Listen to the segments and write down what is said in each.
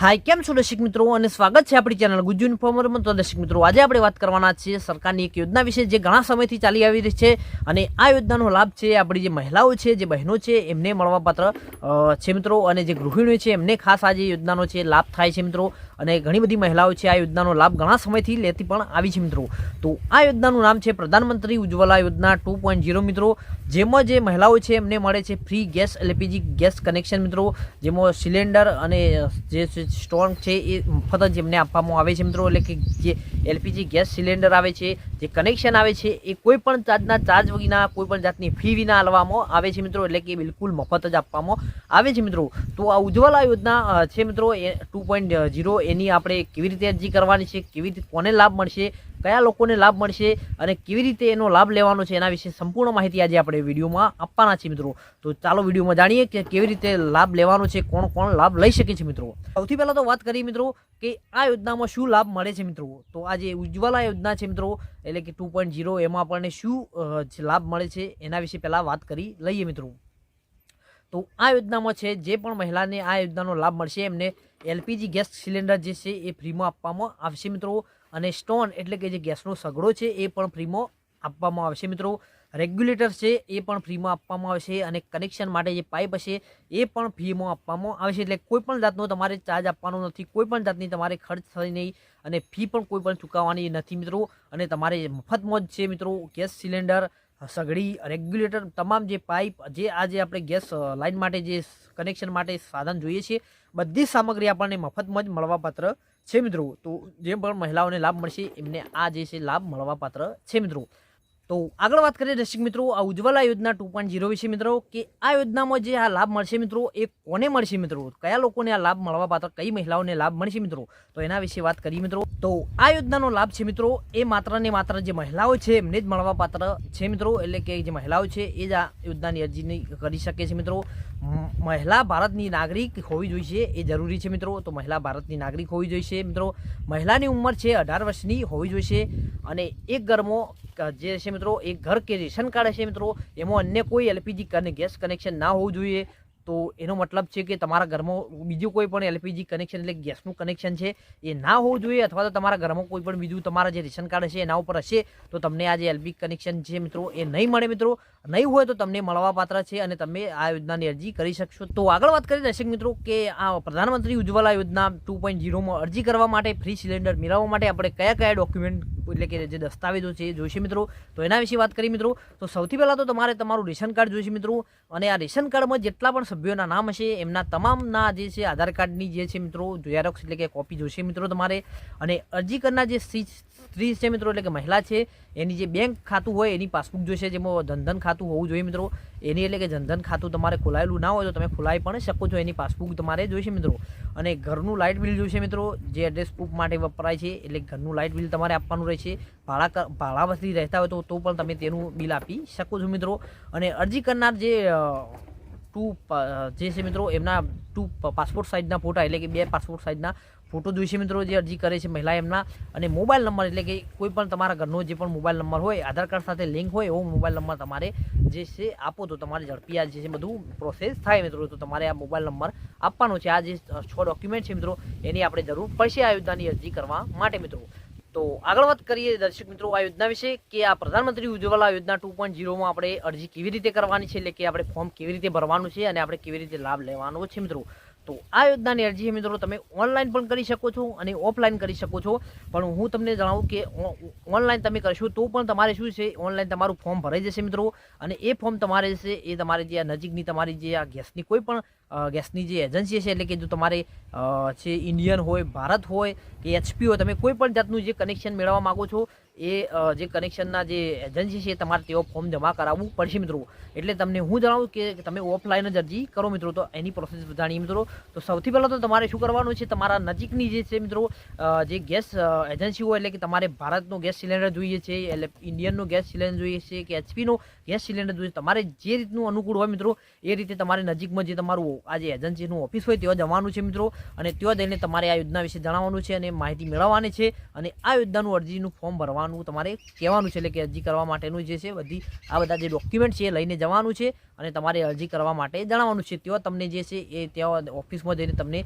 हाय केम छो दर्शक मित्रों અને સ્વાગત છે આપણી ચેનલ ગુજ્જુ ઇન્ફોર્મરમાં। તો દર્શક મિત્રો આજે આપણે વાત કરવાના છીએ સરકારની એક યોજના વિશે જે ઘણા સમયથી ચાલી આવી રહી છે અને આ યોજનાનો લાભ છે આપણી જે મહિલાઓ છે જે બહેનો છે એમને મળવાપાત્ર છે મિત્રો। અને જે ગૃહિણીઓ છે એમને ખાસ આ જે યોજનાનો છે લાભ થાય છે મિત્રો। અને ઘણી બધી મહિલાઓ છે આ યોજનાનો લાભ ઘણા સમયથી લેતી પણ આવી છે મિત્રો। તો આ યોજનાનું નામ છે પ્રધાનમંત્રી ઉજ્જવલા યોજના 2.0 મિત્રો। જેમાં જે મહિલાઓ છે એમને મળે છે free gas LPG gas connection મિત્રો। જેમાં સિલિન્ડર અને જે સ્ટોન છે એ મફત જ એમને આપવામાં આવે છે મિત્રો। એટલે કે જે એલપીજી ગેસ સિલિન્ડર આવે છે જે કનેક્શન આવે છે એ કોઈ પણ જાતના ચાર્જ વિના કોઈ પણ જાતની ફી વિના આપવામાં આવે છે મિત્રો। એટલે કે બિલકુલ મફત જ આપવામાં આવે છે મિત્રો। તો આ ઉજ્જવલા યોજના છે મિત્રો 2.0 એની આપણે કેવી રીતે અરજી કરવાની છે, કેવી રીતે કોને લાભ મળશે, કયા લોકોને લાભ મળશે અને કેવી રીતે એનો લાભ લેવાનો છે એના વિશે સંપૂર્ણ માહિતી આજે આપણે વિડીયોમાં આપવાના છે મિત્રો। તો ચાલો વિડીયોમાં જાણીએ કે કેવી રીતે લાભ લેવાનો છે, કોણ કોણ લાભ લઈ શકે છે મિત્રો। સૌથી પહેલા તો વાત કરીએ મિત્રો કે આ યોજનામાં શું લાભ મળે છે મિત્રો। તો આ જે ઉજ્જવલા યોજના છે મિત્રો એટલે કે 2.0 એમાં આપણને શું લાભ મળે છે એના વિશે પહેલા વાત કરી લઈએ મિત્રો। તો આ યોજનામાં છે જે પણ મહિલાને આ યોજનાનો લાભ મળશે એમને એલપીજી ગેસ સિલિન્ડર જે છે એ ફ્રીમાં આપવામાં આવશે મિત્રો। અને સ્ટોન એટલે કે જે ગેસનો સગડો છે એ પણ ફ્રીમાં આપવામાં આવશે મિત્રો। રેગ્યુલેટર છે એ પણ ફ્રીમાં આપવામાં આવશે અને કનેક્શન માટે જે પાઇપ હશે એ પણ ફ્રીમાં આપવામાં આવશે। એટલે કોઈ પણ જાતનો તમારે ચાર્જ આપવાનો નથી, કોઈ પણ જાતની તમારે ખર્ચ થઈ નહીં અને ફી પણ કોઈ પણ ચૂકવવાની નથી મિત્રો। અને તમારે મફતમાં જ છે મિત્રો ગેસ સિલિન્ડર, સગડી, રેગ્યુલેટર, તમામ જે પાઇપ જે આજે આપણે ગેસ લાઇન માટે જે કનેક્શન માટે સાધન જોઈએ છે બધી સામગ્રી આપણને મફતમાં જ મળવાપાત્ર છે મિત્રો। તો જે પણ મહિલાઓને લાભ મળશે એમને આ જે છે લાભ મળવાપાત્ર છે મિત્રો। તો આગળ વાત કરીએ દર્શક મિત્રો આ ઉજ્જવલા યોજના 2.0 વિશે મિત્રો કે આ યોજનામાં જે આ લાભ મળશે મિત્રો એ કોને મળશે મિત્રો, કયા લોકોને આ લાભ મળવાપાત્ર, કઈ મહિલાઓને લાભ મળશે મિત્રો, તો એના વિશે વાત કરીએ મિત્રો। તો આ યોજનાનો લાભ છે મિત્રો એ માત્ર ને માત્ર જે મહિલાઓ છે એમને જ મળવાપાત્ર છે મિત્રો। એટલે કે જે મહિલાઓ છે એ જ આ યોજનાની અરજી કરી શકે છે મિત્રો। મહિલા ભારતની નાગરિક હોવી જોઈએ એ જરૂરી છે મિત્રો। તો મહિલા ભારતની નાગરિક હોવી જોઈએ મિત્રો। મહિલાની ઉંમર છે 18 વર્ષની હોવી જોઈએ અને એક ઘરમાં જે છે મિત્રો એક ઘર કે રેશન કાર્ડ હશે મિત્રો એમાં અન્ય કોઈ એલપીજી અને ગેસ કનેક્શન ના હોવું જોઈએ। તો એનો મતલબ છે કે તમારા ઘરમાં બીજું કોઈ પણ એલપીજી કનેક્શન એટલે ગેસનું કનેક્શન છે એ ના હોવું જોઈએ। અથવા તો તમારા ઘરમાં કોઈ પણ બીજું તમારા જે રેશન કાર્ડ હશે એના ઉપર હશે તો તમને આ જે એલપીજી કનેક્શન છે મિત્રો એ નહીં મળે મિત્રો। નહીં હોય તો તમને મળવાપાત્ર છે અને તમે આ યોજનાની અરજી કરી શકશો। તો આગળ વાત કરીએ દર્શક મિત્રો કે આ પ્રધાનમંત્રી ઉજ્જવલા યોજના 2.0માં અરજી કરવા માટે ફ્રી સિલિન્ડર મેળવવા માટે આપણે કયા કયા ડોક્યુમેન્ટ એટલે કે જે દસ્તાવેજો છે એ જોઈશે મિત્રો। તો એના વિશે વાત કરીએ મિત્રો તો સૌથી પહેલાં તો તમારે તમારું રેશન કાર્ડ જોઈશે મિત્રો। અને આ રેશન કાર્ડમાં જેટલા પણ સભ્યોના નામ હશે એમના તમામના જે છે આધાર કાર્ડની જે છે મિત્રો ઝેરોક્સ એટલે કે કોપી જોઈશે મિત્રો તમારે। અને અરજી કરનાર જે સ્ત્રી છે મિત્રો એટલે કે મહિલા છે એની જે બેંક ખાતું હોય એની પાસબુક જોઈશે જેમાં જનધન ખાતું હોવું જોઈએ મિત્રો। એની એટલે કે જનધન ખાતું તમારે ખોલાયેલું ના હોય તો તમે ખોલાવી પણ શકો છો, એની પાસબુક તમારે જોઈશે મિત્રો। અને ઘરનું લાઇટ બિલ જોઈશે મિત્રો જે એડ્રેસ પ્રૂફ માટે વપરાય છે એટલે ઘરનું લાઇટ બિલ તમારે આપવાનું રહેશે। ભાડામાંથી રહેતા હોય તો પણ તમે તેનું બિલ આપી શકો છો મિત્રો। અને અરજી કરનાર જે જે છે મિત્રો એમના પાસપોર્ટ સાઇઝના ફોટા એટલે કે 2 પાસપોર્ટ સાઇઝના ફોટો જોઈશે મિત્રો જે અરજી કરે છે મહિલા એમના। અને મોબાઈલ નંબર એટલે કે કોઈ પણ તમારા ઘરનો જે પણ મોબાઈલ નંબર હોય આધાર કાર્ડ સાથે લિંક હોય એવો મોબાઈલ નંબર તમારે જે છે આપો તો તમારે ઝડપી આ જે છે બધું પ્રોસેસ થાય મિત્રો। તો તમારે આ મોબાઈલ નંબર આપવાનો છે। આ જે 6 ડોક્યુમેન્ટ છે મિત્રો એની આપણે જરૂર પડશે આ યોજનાની અરજી કરવા માટે મિત્રો। તો આગળ વાત કરીએ દર્શક મિત્રો આ યોજના વિશે કે આ પ્રધાનમંત્રી ઉજ્જવલા યોજના 2.0માં આપણે અરજી કેવી રીતે કરવાની છે એટલે કે આપણે ફોર્મ કેવી રીતે ભરવાનું છે અને આપણે કેવી રીતે લાભ લેવાનો છે મિત્રો। તો આ યોજનાની અરજી મિત્રો તમે ઓનલાઈન પણ કરી શકો છો અને ઓફલાઈન કરી શકો છો। પણ હું તમને જણાવું કે ઓનલાઈન તમે કરશો તો પણ તમારે શું છે ઓનલાઈન તમારું ફોર્મ ભરાઈ જશે મિત્રો। અને એ ફોર્મ તમારે છે એ તમારે જે નજીકની તમારી જે આ ગેસની કોઈ પણ ગેસની જે એજન્સી છે એટલે કે જો તમારે છે ઇન્ડિયન હોય, ભારત હોય કે એચપી હોય, તમે કોઈ પણ જાતનું જે કનેક્શન મેળવવા માગો છો એ જે કનેક્શનના જે એજન્સી છે તમારે તેઓ ફોર્મ જમા કરાવવું પડશે મિત્રો। એટલે તમને હું જણાવું કે તમે ઓફલાઈન જ અરજી કરો મિત્રો। તો એની પ્રોસેસ જાણીએ મિત્રો। તો સૌથી પહેલાં તો તમારે શું કરવાનું છે તમારા નજીકની જે છે મિત્રો જે ગેસ એજન્સી હોય એટલે કે તમારે ભારતનો ગેસ સિલિન્ડર જોઈએ છે એટલે ઇન્ડિયનનો ગેસ સિલિન્ડર જોઈએ છે કે એચપીનો ગેસ સિલિન્ડર જોઈએ તમારે જે રીતનું અનુકૂળ હોય મિત્રો એ રીતે તમારે નજીકમાં જે તમારું આ જે એજન્સીનું ઓફિસ હોય ત્યાં જવાનું છે મિત્રો, અને ત્યાં જઈને તમારે આ યોજના વિશે જણાવવાનું છે અને માહિતી મેળવવાની છે, અને આ યોજનાનું અરજીનું ફોર્મ ભરવાનું તમારે કહેવાનું છે, એટલે કે અરજી કરવા માટેનું જે છે આ બધા જે ડોક્યુમેન્ટ છે એ લઈને જવાનું છે અને તમારે અરજી કરવા માટે જણાવવાનું છે. ત્યાં તમને જે છે એ ત્યાં ઓફિસમાં જઈને તમને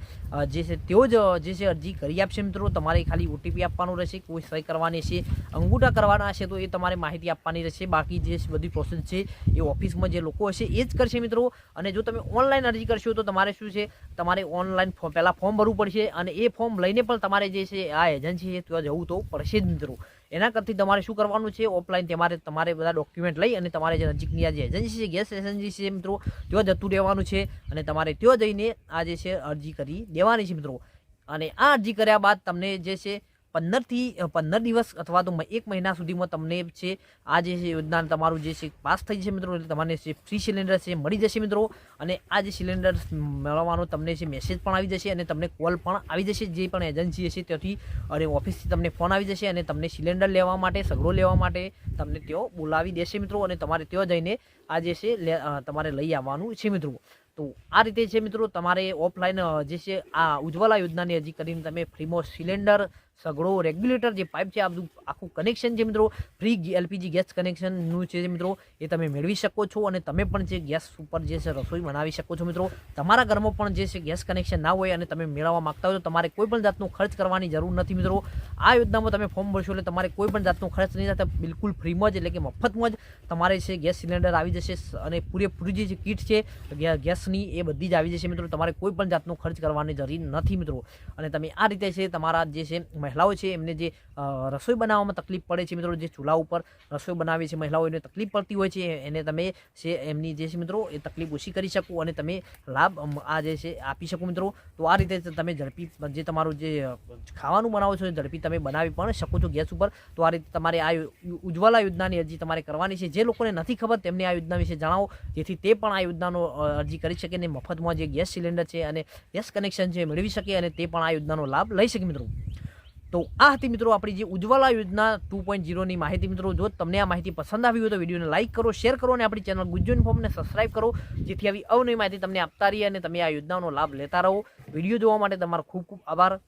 જે છે તેઓ જ જે છે અરજી કરી આપશે મિત્રો. તમારે ખાલી OTP આપવાનું રહેશે, કોઈ સહી કરવાની છે, અંગૂઠા કરવાના હશે તો એ તમારે માહિતી આપવાની રહેશે. બાકી જે બધી પ્રોસેસ છે એ ઓફિસમાં જે લોકો હશે એ જ કરશે મિત્રો. અને જો તમે ઓનલાઈન અરજી કરશો તો તમારે શું છે, તમારે ઓનલાઈન પહેલાં ફોર્મ ભરવું પડશે, અને એ ફોર્મ લઈને પણ તમારે જે છે આ એજન્સી છે ત્યાં જવું તો પડશે જ મિત્રો. એના કરતી તમારે શું કરવાનું છે, ઓફલાઈન તમારે બધા ડોક્યુમેન્ટ લઈ અને તમારે જે નજીકની આ જે એજન્સી છે, ગેસ એજન્સી છે મિત્રો, ત્યાં જતું રહેવાનું છે અને તમારે ત્યાં જઈને આ જે છે અરજી કરી દેવાની છે મિત્રો. અને આ અરજી કર્યા બાદ તમને જે છે 15 દિવસ અથવા તો 1 મહિના સુધીમાં તમને છે આ જે છે યોજના તમારું જે છે પાસ થઈ જશે મિત્રો. એટલે તમને જે ફ્રી સિલિન્ડર છે મળી જશે મિત્રો. અને આ જે સિલિન્ડર મેળવવાનો તમને જે મેસેજ પણ આવી જશે અને તમને કોલ પણ આવી જશે, જે પણ એજન્સી હશે ત્યાંથી અને ઓફિસથી તમને ફોન આવી જશે અને તમને સિલિન્ડર લેવા માટે, સગડો લેવા માટે તમને ત્યાં બોલાવી દેશે મિત્રો. અને તમારે ત્યાં જઈને આ જે છે તમારે લઈ આવવાનું છે મિત્રો. તો આ રીતે છે મિત્રો, તમારે ઓફલાઈન જે છે આ ઉજ્જવલા યોજનાની અરજી કરીને તમે ફ્રીમાં સિલિન્ડર, સગડો, રેગ્યુલેટર જે પાઇપ છે આ બધું આખું કનેક્શન છે મિત્રો, ફ્રી LPG ગેસ કનેક્શનનું છે મિત્રો, એ તમે મેળવી શકો છો. અને તમે પણ જે ગેસ ઉપર જે છે રસોઈ બનાવી શકો છો મિત્રો. તમારા ઘરમાં પણ જે છે ગેસ કનેક્શન ના હોય અને તમે મેળવવા માંગતા હોય તો તમારે કોઈ પણ જાતનો ખર્ચ કરવાની જરૂર નથી મિત્રો. આ યોજનામાં તમે ફોર્મ ભરશો એટલે તમારે કોઈ પણ જાતનો ખર્ચ નહીં થતા, બિલકુલ ફ્રીમાં જ એટલે કે મફતમાં જ તમારે છે ગેસ સિલિન્ડર આવી જશે. અને પૂરેપૂરી જે કીટ છે ગેસની એ બધી જ આવી જશે મિત્રો. તમારે કોઈ પણ જાતનો ખર્ચ કરવાની જરૂર નથી મિત્રો. અને તમે આ રીતે છે તમારા જે છે મહિલાઓ છે એમને જે રસોઈ બનાવવામાં તકલીફ પડે છે મિત્રો, જે ચૂલા ઉપર રસોઈ બનાવે છે મહિલાઓ, એને તકલીફ પડતી હોય છે, એને તમે છે એમની જે છે મિત્રો એ તકલીફ ઓછી કરી શકો અને તમે લાભ આ જે છે આપી શકો મિત્રો. તો આ રીતે તમે ઝડપી જે તમારું જે ખાવાનું બનાવો છો ઝડપી તમે બનાવી પણ શકો છો ગેસ ઉપર. તો આ રીતે તમારે આ ઉજ્જવલા યોજનાની અરજી તમારે કરવાની છે. જે લોકોને નથી ખબર તેમને આ યોજના વિશે જણાવો, જેથી તે પણ આ યોજનાનો અરજી કરી શકે ને મફતમાં જે ગેસ સિલિન્ડર છે અને ગેસ કનેક્શન છે મેળવી શકે અને તે પણ આ યોજનાનો લાભ લઈ શકે મિત્રો. તો આ હતી મિત્રો આપણી જે ઉજ્જવલા યોજના 2.0ની માહિતી મિત્રો. જો તમને આ માહિતી પસંદ આવી હોય તો વિડીયોને લાઇક કરો, શેર કરો અને આપણી ચેનલ ગુજ્જુ ઇન્ફોર્મને સબસ્ક્રાઇબ કરો, જેથી આવી અવનવી માહિતી તમને આપતા રહીએ અને તમે આ યોજનાનો લાભ લેતા રહો. વિડીયો જોવા માટે તમારો ખૂબ ખૂબ આભાર.